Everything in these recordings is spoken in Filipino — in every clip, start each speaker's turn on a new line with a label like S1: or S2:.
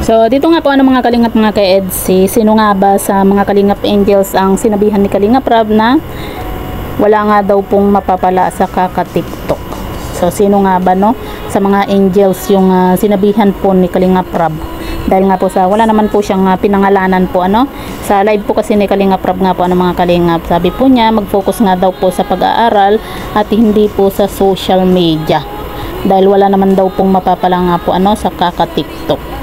S1: So dito nga po mga kalingap mga ka-EDC, sino nga ba sa mga kalingap angels ang sinabihan ni Kalingap Rab na wala nga daw pong mapapala sa kaka-TikTok? So sino nga ba no sa mga angels yung sinabihan po ni Kalingap Rab? Dahil nga po sa wala naman po siyang pinangalanan po sa live po kasi ni Kalingap Rab nga po mga kalingap. Sabi po niya mag-focus nga daw po sa pag-aaral at hindi po sa social media. Dahil wala naman daw pong mapapala nga po sa kaka-TikTok.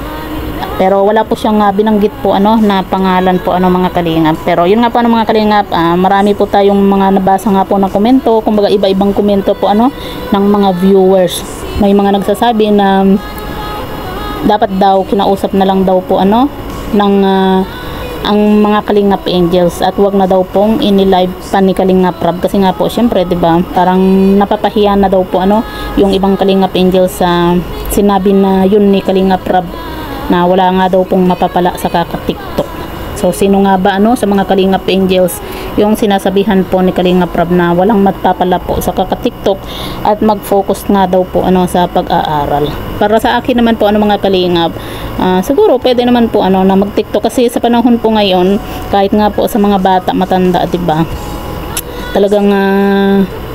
S1: Pero wala po siyang binanggit po na pangalan po mga kalingap. Pero yun nga po mga kalingap, marami po tayong mga nabasa nga po ng komento, kumbaga iba-ibang komento po ng mga viewers. May mga nagsasabi na dapat daw kinausap na lang daw po ng ang mga Kalingap Angels at wag na daw pong ini-live pa ni Kalingap Rab kasi nga po syempre 'di ba parang napapahiya na daw po yung ibang Kalingap Angels sa sinabi na yun ni Kalingap Rab na wala nga daw pong mapapala sa kaka-TikTok. So sino nga ba sa mga Kalingap Angels yung sinasabihan po ni Kalingap Rab na walang mapapala po sa kaka-TikTok at mag-focus nga daw po sa pag-aaral. Para sa akin naman po mga Kalingap, siguro pwede naman po na mag-TikTok kasi sa panahon po ngayon kahit nga po sa mga bata matanda 'di ba? Talagang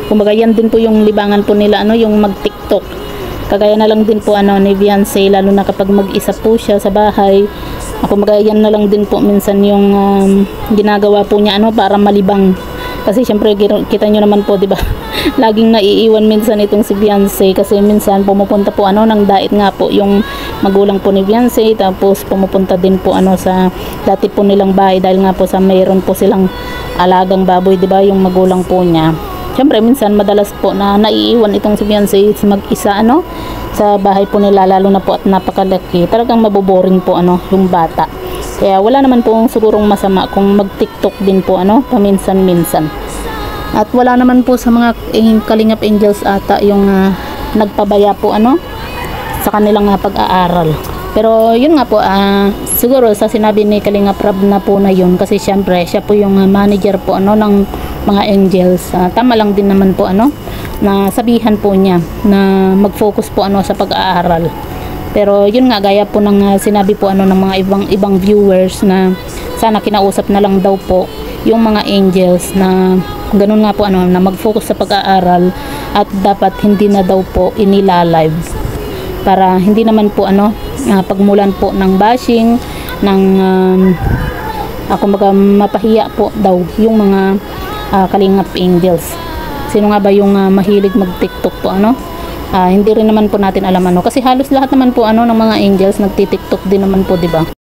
S1: kumbaga yan din po yung libangan po nila yung mag-TikTok. Kagaya na lang din po ni Beyonce, lalo na kapag mag-isa po siya sa bahay. Kumbaga yan na lang din po minsan yung ginagawa po niya para malibang. Kasi syempre kita nyo naman po 'di ba? Laging naiiwan minsan itong si Beyonce kasi minsan pumupunta po ng dait nga po yung magulang po ni Beyonce, tapos pumupunta din po sa dati po nilang bahay dahil nga po sa mayroon po silang alagang baboy 'di ba yung magulang po niya. Siyempre minsan madalas po na naiiwan itong si Beyonce mag-isa sa bahay po nila, lalo na po at napakalaki. Talagang maboboring po yung bata. Kaya wala naman po sigurong masama kung mag-TikTok din po paminsan-minsan. At wala naman po sa mga Kalingap Angels ata yung nagpabaya po sa kanilang pag-aaral. Pero yun nga po siguro sa sinabi ni Kalingap Rab na po na yun kasi syempre siya po yung manager po ng mga angels. Tama lang din naman po na sabihan po niya na mag-focus po sa pag-aaral. Pero yun nga gaya po ng sinabi po ng mga ibang viewers na sana kinausap na lang daw po yung mga angels na ganun nga po na mag-focus sa pag-aaral at dapat hindi na daw po inilalive para hindi naman po pagmulan po ng bashing ng kumbaga mapahiya po daw yung mga Kalingap Angels. Sino nga ba yung mahilig mag-TikTok po hindi rin naman po natin alam kasi halos lahat naman po ng mga angels nagti-TikTok din naman po 'di ba?